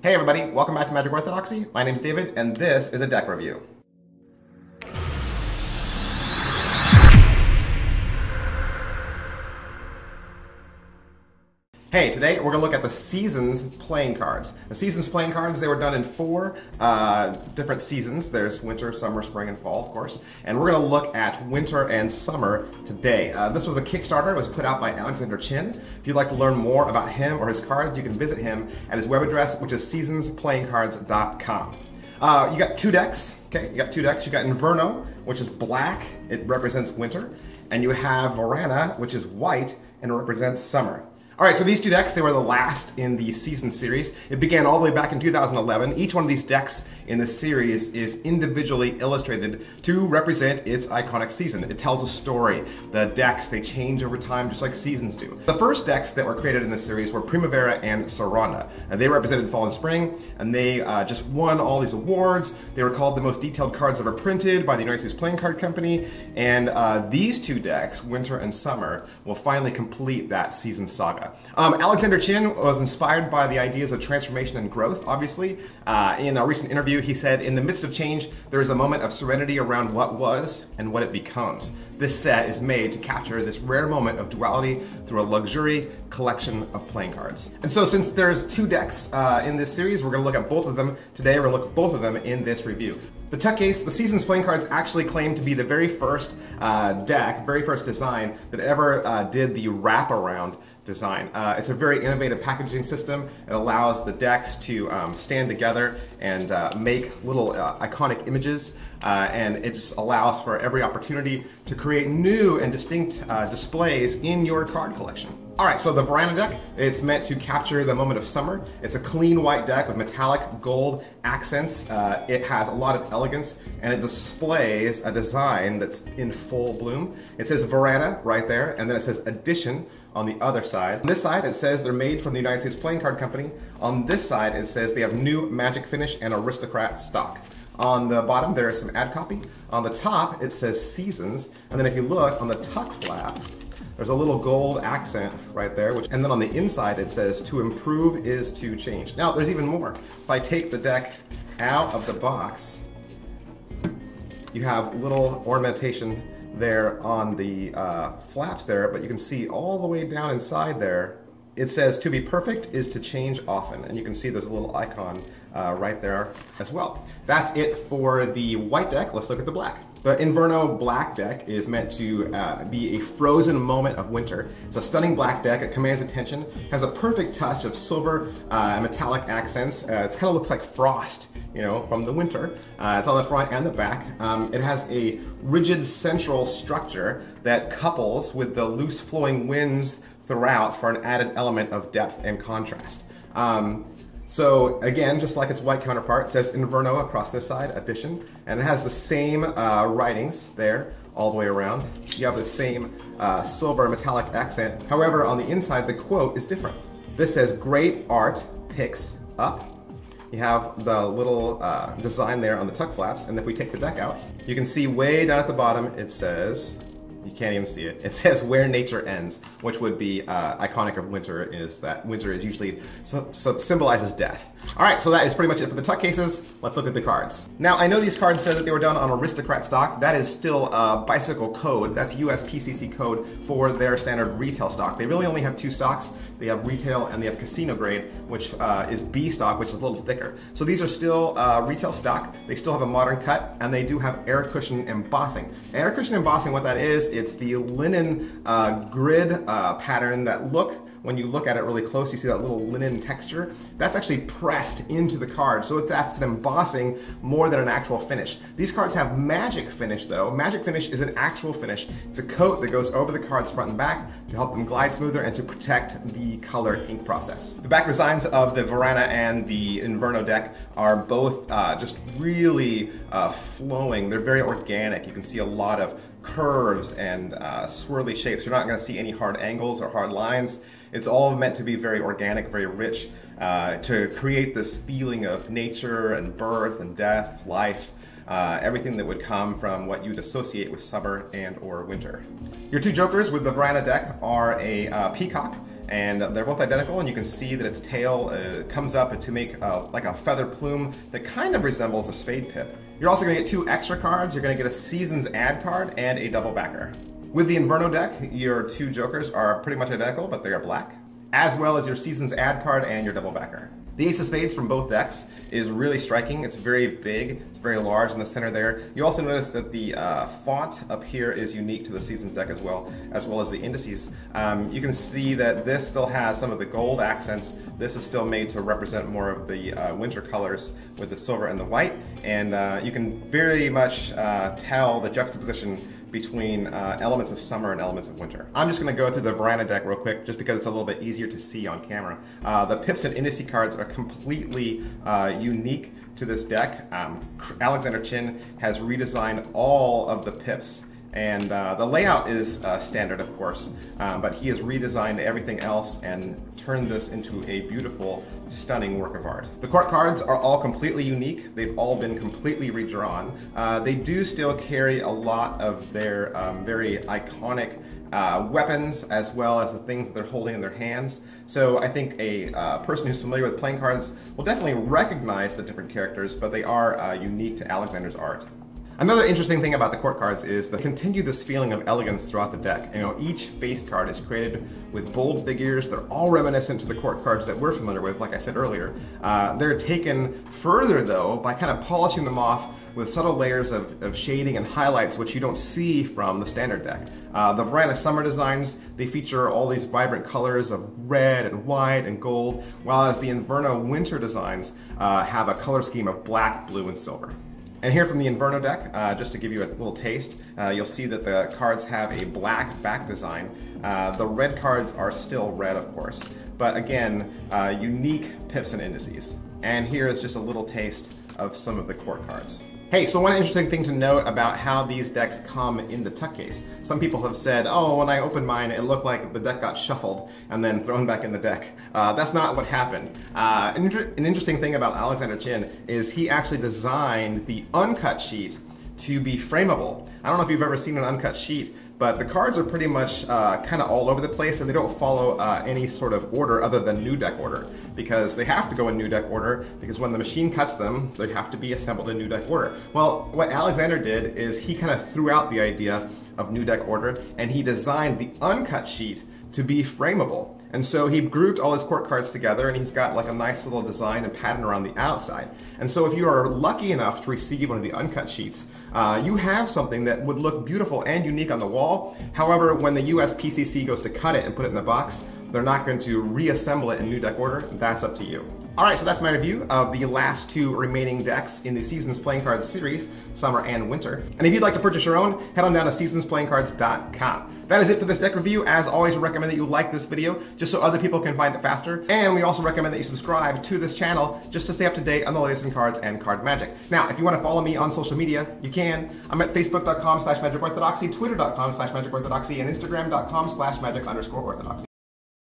Hey everybody, welcome back to Magic Orthodoxy. My name's David, and this is a deck review. Hey, today we're going to look at the Seasons playing cards. The Seasons playing cards, they were done in four different seasons. There's winter, summer, spring, and fall, of course. And we're going to look at winter and summer today. This was a Kickstarter. It was put out by Alexander Chin. If you'd like to learn more about him or his cards, you can visit him at his web address, which is seasonsplayingcards.com. You got two decks, okay? You got two decks. You got Inverno, which is black. It represents winter. And you have Verana, which is white, and it represents summer. All right, so these two decks, they were the last in the season series. It began all the way back in 2011. Each one of these decks in the series is individually illustrated to represent its iconic season. It tells a story. The decks, they change over time just like seasons do. The first decks that were created in this series were Primavera and Verana. They represented fall and spring, and they just won all these awards. They were called the most detailed cards ever printed by the United States Playing Card Company. And these two decks, winter and summer, will finally complete that season saga. Alexander Chin was inspired by the ideas of transformation and growth, obviously. In a recent interview, he said, "In the midst of change, there is a moment of serenity around what was and what it becomes. This set is made to capture this rare moment of duality through a luxury collection of playing cards." And so since there's two decks in this series, we're going to look at both of them today. We're going to look at both of them in this review. The Tuck Case, the Seasons playing cards actually claim to be the very first deck, very first design that ever did the wraparound design. It's a very innovative packaging system. It allows the decks to stand together and make little iconic images, and it just allows for every opportunity to create new and distinct displays in your card collection. All right, so the Verana deck, it's meant to capture the moment of summer. It's a clean white deck with metallic gold accents. It has a lot of elegance, and it displays a design that's in full bloom. It says Verana right there, and then it says Edition on the other side. On this side, it says they're made from the United States Playing Card Company. On this side, it says they have new Magic Finish and Aristocrat stock. On the bottom, there is some ad copy. On the top, it says Seasons, and then if you look on the tuck flap, there's a little gold accent right there, and then on the inside it says, "To improve is to change." Now, there's even more. If I take the deck out of the box, you have little ornamentation there on the flaps there, but you can see all the way down inside there, it says, "To be perfect is to change often." And you can see there's a little icon right there as well. That's it for the white deck. Let's look at the black. The Inverno black deck is meant to be a frozen moment of winter. It's a stunning black deck. It commands attention, has a perfect touch of silver and metallic accents. It kind of looks like frost, you know, from the winter. It's on the front and the back. It has a rigid central structure that couples with the loose flowing winds throughout for an added element of depth and contrast. So again, just like its white counterpart, it says Inverno across this side, Edition, and it has the same writings there all the way around. You have the same silver metallic accent. However, on the inside, the quote is different. This says, "Great art picks up." You have the little design there on the tuck flaps, and if we take the deck out, you can see way down at the bottom, it says, you can't even see it. It says "Where nature ends," which would be iconic of winter, is that winter is usually symbolizes death. All right, so that is pretty much it for the tuck cases. Let's look at the cards. Now, I know these cards said that they were done on Aristocrat stock. That is still bicycle code. That's USPCC code for their standard retail stock. They really only have two stocks. They have retail and they have casino grade, which is B stock, which is a little thicker. So these are still retail stock. They still have a modern cut, and they do have air cushion embossing. Air cushion embossing, what that is, it's the linen grid pattern that when you look at it really close, you see that little linen texture. That's actually pressed into the card, so that's an embossing more than an actual finish. These cards have magic finish though. Magic finish is an actual finish. It's a coat that goes over the cards front and back to help them glide smoother and to protect the color ink process. The back designs of the Verana and the Inverno deck are both just really flowing. They're very organic. You can see a lot of curves and swirly shapes. You're not going to see any hard angles or hard lines. It's all meant to be very organic, very rich, to create this feeling of nature and birth and death, life, everything that would come from what you'd associate with summer and or winter. Your two jokers with the Verana deck are a peacock And they're both identical, and you can see that its tail comes up to make like a feather plume that kind of resembles a spade pip. You're also going to get 2 extra cards. You're going to get a Seasons Ad card and a double backer. With the Inverno deck, your 2 jokers are pretty much identical, but they are black, as well as your Seasons Ad card and your double backer. The Ace of Spades from both decks is really striking. It's very big, it's very large in the center there. You also notice that the font up here is unique to the Seasons deck as well as the indices. You can see that this still has some of the gold accents. This is still made to represent more of the winter colors with the silver and the white, and you can very much tell the juxtaposition between elements of summer and elements of winter. I'm just going to go through the Verana deck real quick just because it's a little bit easier to see on camera. The pips and indice cards are completely unique to this deck. Alexander Chin has redesigned all of the pips, and the layout is standard, of course, but he has redesigned everything else and turned this into a beautiful, stunning work of art. The court cards are all completely unique. They've all been completely redrawn. They do still carry a lot of their very iconic weapons, as well as the things that they're holding in their hands. So I think a person who's familiar with playing cards will definitely recognize the different characters, but they are unique to Alexander's art. Another interesting thing about the court cards is they continue this feeling of elegance throughout the deck. You know, each face card is created with bold figures. They're all reminiscent to the court cards that we're familiar with, like I said earlier. They're taken further, though, by kind of polishing them off with subtle layers of shading and highlights, which you don't see from the standard deck. The Verana summer designs, they feature all these vibrant colors of red and white and gold, while as the Inverno winter designs have a color scheme of black, blue, and silver. And here from the Inverno deck, just to give you a little taste, you'll see that the cards have a black back design. The red cards are still red, of course, but again, unique pips and indices. And here is just a little taste of some of the court cards. Hey, so one interesting thing to note about how these decks come in the tuck case. Some people have said, oh, when I opened mine, it looked like the deck got shuffled and then thrown back in the deck. That's not what happened. An interesting thing about Alexander Chin is he actually designed the uncut sheet to be frameable. I don't know if you've ever seen an uncut sheet, but the cards are pretty much kind of all over the place, and they don't follow any sort of order other than new deck order, because they have to go in new deck order, because when the machine cuts them, they have to be assembled in new deck order. Well, what Alexander did is he kind of threw out the idea of new deck order, and he designed the uncut sheet to be frameable. And so he grouped all his court cards together, and he's got like a nice little design and pattern around the outside. And so if you are lucky enough to receive one of the uncut sheets, you have something that would look beautiful and unique on the wall. However, when the USPCC goes to cut it and put it in the box, they're not going to reassemble it in new deck order. That's up to you. Alright, so that's my review of the last 2 remaining decks in the Seasons Playing Cards series, Summer and Winter. And if you'd like to purchase your own, head on down to seasonsplayingcards.com. That is it for this deck review. As always, we recommend that you like this video just so other people can find it faster. And we also recommend that you subscribe to this channel just to stay up to date on the latest in cards and card magic. Now, if you want to follow me on social media, you can. I'm at facebook.com/magicorthodoxy, twitter.com/magicorthodoxy, and instagram.com/magic_orthodoxy.